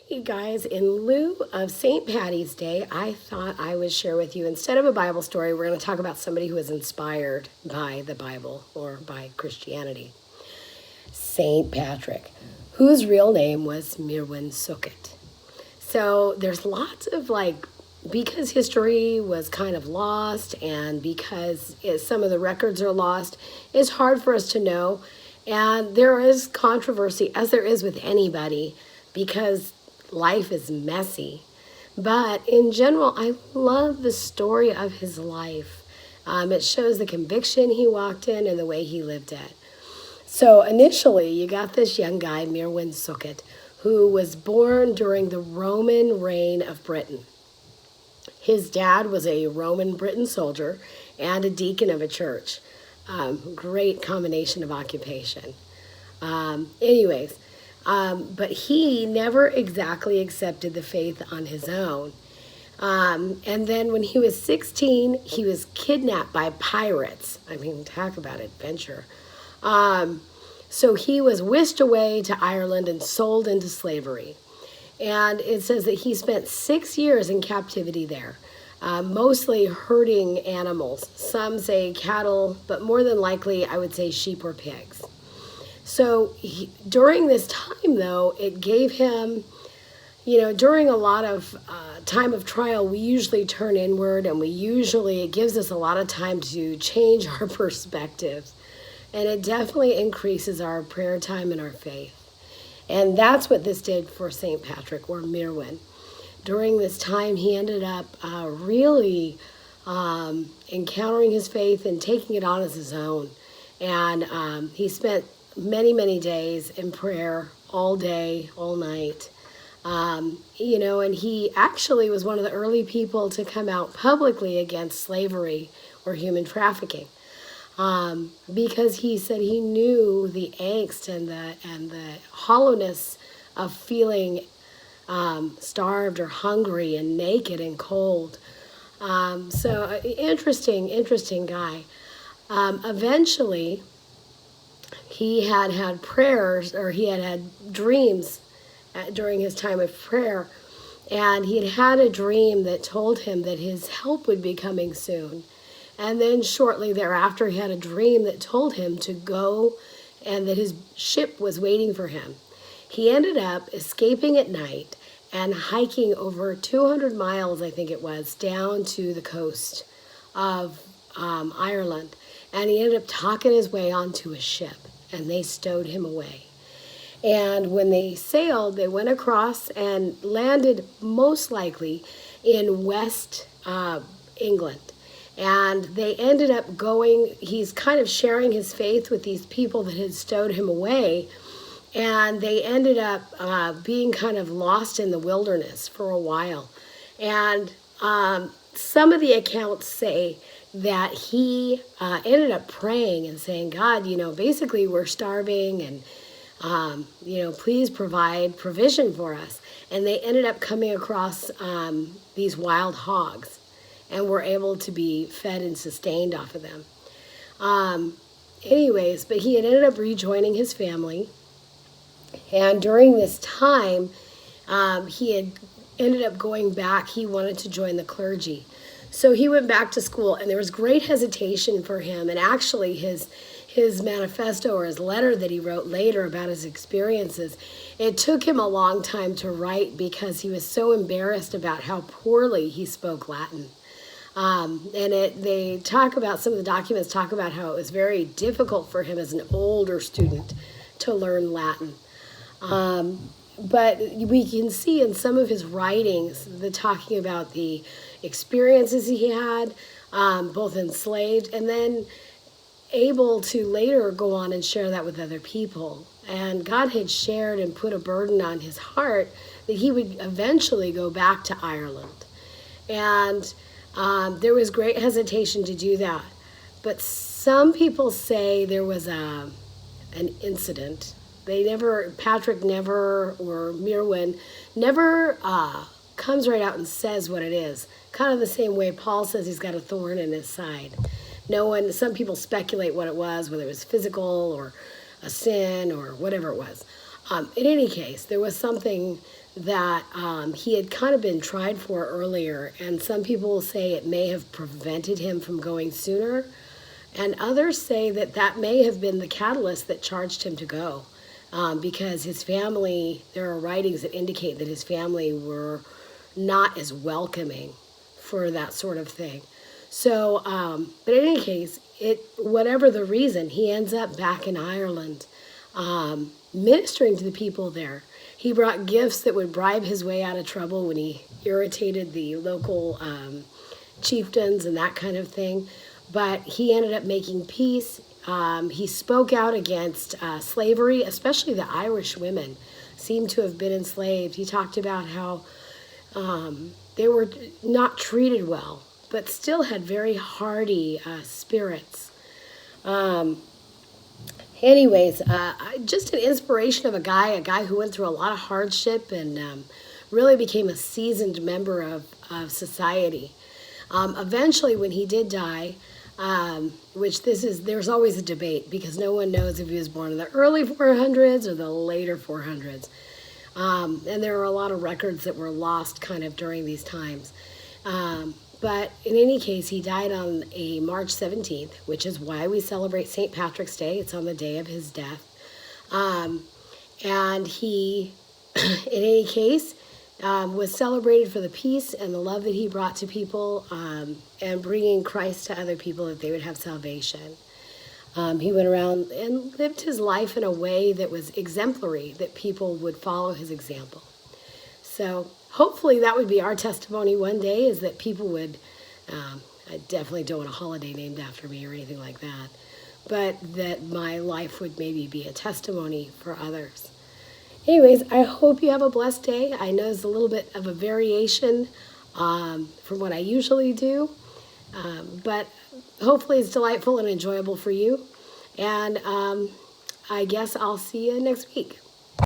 Hey guys, in lieu of St. Patty's Day, I thought I would share with you, instead of a Bible story, we're going to talk about somebody who was inspired by the Bible or by Christianity. St. Patrick, whose real name was Mirwin Sukkot. So there's lots of because history was kind of lost and because some of the records are lost, it's hard for us to know. And there is controversy, as there is with anybody, because life is messy. But in general, I love the story of his life. It shows the conviction he walked in and the way he lived it. So initially, you got this young guy, Mirwin Sukkot, who was born during the Roman reign of Britain. His dad was a Roman Britain soldier and a deacon of a church. Great combination of occupation. But he never exactly accepted the faith on his own. And then when he was 16, he was kidnapped by pirates. I mean, talk about adventure. So he was whisked away to Ireland and sold into slavery. And it says that he spent 6 years in captivity there, mostly herding animals. Some say cattle, but more than likely, I would say sheep or pigs. So during this time, though, it gave him, during a lot of time of trial, we usually turn inward and it gives us a lot of time to change our perspectives. And it definitely increases our prayer time and our faith. And that's what this did for St. Patrick, or Mirwin. During this time, he ended up really encountering his faith and taking it on as his own. And he spent many, many days in prayer, all day, all night. And he actually was one of the early people to come out publicly against slavery or human trafficking. Because he said he knew the angst and the hollowness of feeling starved or hungry and naked and cold. So interesting guy. Eventually, he had prayers, or he had dreams during his time of prayer, and he had a dream that told him that his help would be coming soon. And then shortly thereafter, he had a dream that told him to go and that his ship was waiting for him. He ended up escaping at night and hiking over 200 miles, I think it was, down to the coast of Ireland. And he ended up talking his way onto a ship, and they stowed him away. And when they sailed, they went across and landed most likely in West England. And they ended up he's kind of sharing his faith with these people that had stowed him away. And they ended up being kind of lost in the wilderness for a while. And some of the accounts say that he ended up praying and saying, God, basically we're starving and, please provide provision for us. And they ended up coming across these wild hogs and were able to be fed and sustained off of them. But he had ended up rejoining his family. And during this time, he had ended up going back. He wanted to join the clergy. So he went back to school, and there was great hesitation for him. And actually, his manifesto, or his letter that he wrote later about his experiences, it took him a long time to write because he was so embarrassed about how poorly he spoke Latin. They talk about, some of the documents talk about how it was very difficult for him as an older student to learn Latin. But we can see in some of his writings, talking about the experiences he had, both enslaved and then able to later go on and share that with other people. And God had shared and put a burden on his heart that he would eventually go back to Ireland. And there was great hesitation to do that. But some people say there was an incident. Patrick never, or Mirwin, never comes right out and says what it is. Kind of the same way Paul says he's got a thorn in his side. Some people speculate what it was, whether it was physical or a sin or whatever it was. In any case, there was something that he had kind of been tried for earlier, and some people say it may have prevented him from going sooner, and others say that that may have been the catalyst that charged him to go, because his family, there are writings that indicate that his family were not as welcoming for that sort of thing. So, but in any case, whatever the reason, he ends up back in Ireland, ministering to the people there. He brought gifts that would bribe his way out of trouble when he irritated the local chieftains and that kind of thing. But he ended up making peace. He spoke out against slavery, especially the Irish women seem to have been enslaved. He talked about how they were not treated well, but still had very hardy spirits. Anyways, just an inspiration of a guy who went through a lot of hardship and really became a seasoned member of society. Eventually, when he did die, there's always a debate because no one knows if he was born in the early 400s or the later 400s. And there are a lot of records that were lost kind of during these times. But in any case, he died on a March 17th, which is why we celebrate St. Patrick's Day. It's on the day of his death. And he, in any case, was celebrated for the peace and the love that he brought to people, and bringing Christ to other people that they would have salvation. He went around and lived his life in a way that was exemplary, that people would follow his example. So hopefully that would be our testimony one day, is that people would, I definitely don't want a holiday named after me or anything like that, but that my life would maybe be a testimony for others. Anyways, I hope you have a blessed day. I know it's a little bit of a variation from what I usually do, but hopefully it's delightful and enjoyable for you. And I guess I'll see you next week.